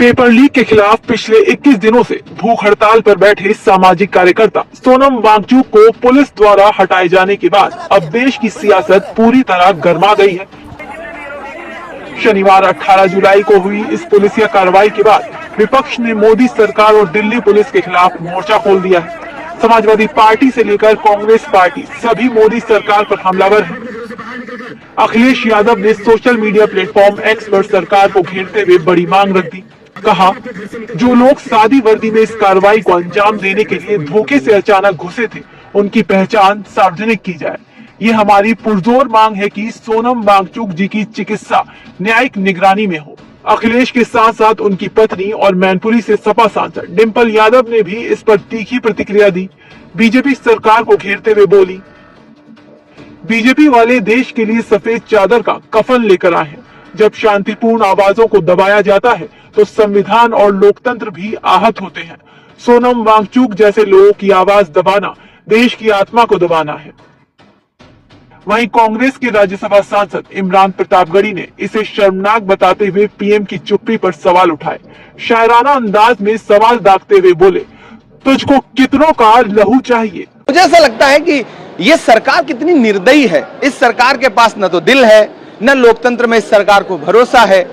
Paper leak के खिलाफ पिछले 21 दिनों से भूख हड़ताल पर बैठे सामाजिक कार्यकर्ता सोनम वांगचुक को पुलिस द्वारा हटाए जाने के बाद अब देश की सियासत पूरी तरह गर्मा गई है। शनिवार 18 जुलाई को हुई इस पुलिसिया कार्रवाई के बाद विपक्ष ने मोदी सरकार और दिल्ली पुलिस के खिलाफ मोर्चा खोल दिया है। समाजवादी पार्टी से लेकर कांग्रेस पार्टी सभी मोदी सरकार पर हमलावर है। अखिलेश यादव ने सोशल मीडिया प्लेटफॉर्म एक्स पर सरकार को घेरते हुए बड़ी मांग रख दी। कहा, जो लोग सादी वर्दी में इस कार्रवाई को अंजाम देने के लिए धोखे से अचानक घुसे थे, उनकी पहचान सार्वजनिक की जाए। ये हमारी पुरजोर मांग है कि सोनम वांगचुक जी की चिकित्सा न्यायिक निगरानी में हो। अखिलेश के साथ साथ उनकी पत्नी और मैनपुरी से सपा सांसद डिंपल यादव ने भी इस पर तीखी प्रतिक्रिया दी। बीजेपी सरकार को घेरते हुए बोली, बीजेपी वाले देश के लिए सफेद चादर का कफन लेकर आए हैं। जब शांतिपूर्ण आवाजों को दबाया जाता है तो संविधान और लोकतंत्र भी आहत होते हैं। सोनम वांगचुक जैसे लोगों की आवाज दबाना देश की आत्मा को दबाना है। वहीं कांग्रेस के राज्यसभा सांसद इमरान प्रतापगढ़ी ने इसे शर्मनाक बताते हुए पीएम की चुप्पी पर सवाल उठाए। शायराना अंदाज में सवाल दागते हुए बोले, तुझको कितनों का लहू चाहिए। मुझे ऐसा लगता है कि ये सरकार कितनी निर्दयी है। इस सरकार के पास न तो दिल है, न लोकतंत्र में इस सरकार को भरोसा है।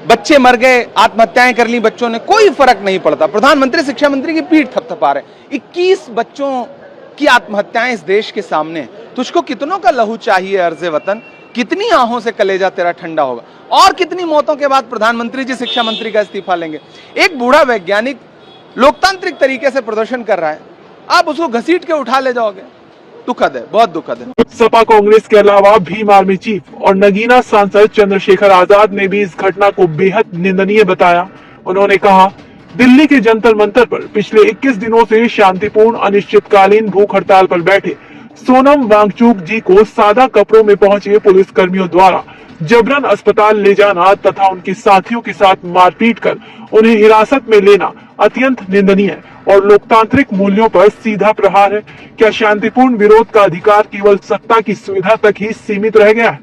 बच्चे मर गए, आत्महत्याएं कर ली बच्चों ने, कोई फर्क नहीं पड़ता। प्रधानमंत्री शिक्षा मंत्री की पीठ थपथपा रहे। 21 बच्चों की आत्महत्याएं इस देश के सामने। तुझको कितनों का लहू चाहिए अर्ज़े वतन? कितनी आहों से कलेजा तेरा ठंडा होगा? और कितनी मौतों के बाद प्रधानमंत्री जी शिक्षा मंत्री का इस्तीफा लेंगे? एक बूढ़ा वैज्ञानिक लोकतांत्रिक तरीके से प्रदर्शन कर रहा है, आप उसको घसीट के उठा ले जाओगे? दुखद है, बहुत दुखद है। सपा कांग्रेस के अलावा भीम आर्मी चीफ और नगीना सांसद चंद्रशेखर आजाद ने भी इस घटना को बेहद निंदनीय बताया। उन्होंने कहा, दिल्ली के जंतर मंतर पर पिछले 21 दिनों से शांतिपूर्ण अनिश्चितकालीन भूख हड़ताल पर बैठे सोनम वांगचुक जी को सादा कपड़ों में पहुंचे पुलिस कर्मियों द्वारा जबरन अस्पताल ले जाना तथा उनके साथियों के साथ मारपीट कर उन्हें हिरासत में लेना अत्यंत निंदनीय और लोकतांत्रिक मूल्यों पर सीधा प्रहार है। क्या शांतिपूर्ण विरोध का अधिकार केवल सत्ता की सुविधा तक ही सीमित रह गया है?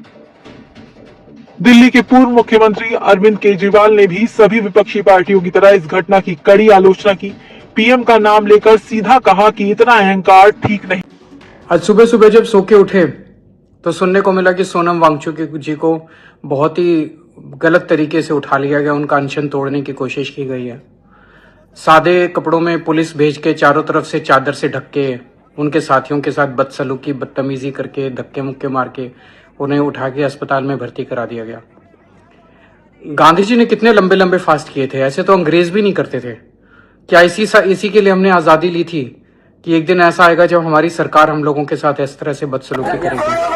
दिल्ली के पूर्व मुख्यमंत्री अरविंद केजरीवाल ने भी सभी विपक्षी पार्टियों की तरह इस घटना की कड़ी आलोचना की। पीएम का नाम लेकर सीधा कहा कि इतना अहंकार ठीक नहीं। आज सुबह सुबह जब सो के उठे तो सुनने को मिला कि सोनम वांगचुक जी को बहुत ही गलत तरीके से उठा लिया गया, उनका अनशन तोड़ने की कोशिश की गई है। सादे कपड़ों में पुलिस भेज के चारों तरफ से चादर से ढक के उनके साथियों के साथ बदसलूकी बदतमीजी करके धक्के मुक्के मार के उन्हें उठा के अस्पताल में भर्ती करा दिया गया। गांधी जी ने कितने लंबे लंबे फास्ट किए थे, ऐसे तो अंग्रेज भी नहीं करते थे। क्या इसी के लिए हमने आज़ादी ली थी कि एक दिन ऐसा आएगा जब हमारी सरकार हम लोगों के साथ इस तरह से बदसलूकी करेगी?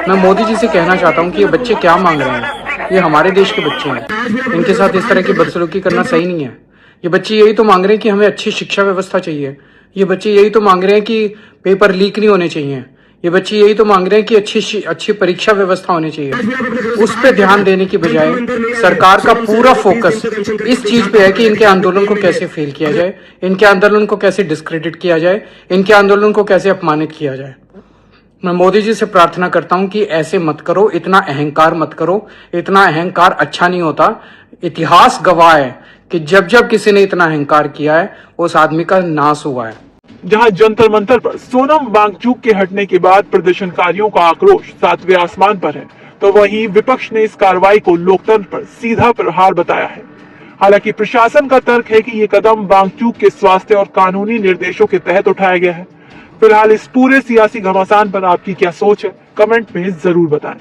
मैं मोदी जी से कहना चाहता हूँ कि ये बच्चे क्या मांग रहे हैं? ये हमारे देश के बच्चे हैं, इनके साथ इस तरह की बदसलूकी करना सही नहीं है। ये बच्चे यही तो मांग रहे हैं कि हमें अच्छी शिक्षा व्यवस्था चाहिए। ये बच्चे यही तो मांग रहे हैं कि पेपर लीक नहीं होने चाहिए। ये बच्चे यही तो मांग रहे हैं कि अच्छी परीक्षा व्यवस्था होनी चाहिए। उस पर ध्यान देने की बजाय सरकार का पूरा फोकस इस चीज पे है कि इनके आंदोलन को कैसे फेल किया जाए, इनके आंदोलन को कैसे डिस्क्रेडिट किया जाए, इनके आंदोलन को कैसे अपमानित किया जाए। मैं मोदी जी से प्रार्थना करता हूं कि ऐसे मत करो, इतना अहंकार मत करो। इतना अहंकार अच्छा नहीं होता। इतिहास गवाह है कि जब जब किसी ने इतना अहंकार किया है उस आदमी का नाश हुआ है। जहां जंतर मंतर पर सोनम वांगचुक के हटने के बाद प्रदर्शनकारियों का आक्रोश सातवें आसमान पर है, तो वहीं विपक्ष ने इस कार्रवाई को लोकतंत्र पर सीधा प्रहार बताया है। हालांकि प्रशासन का तर्क है कि ये कदम वांगचुक के स्वास्थ्य और कानूनी निर्देशों के तहत उठाया गया है। फिलहाल इस पूरे सियासी घमासान पर आपकी क्या सोच है, कमेंट में जरूर बताएं।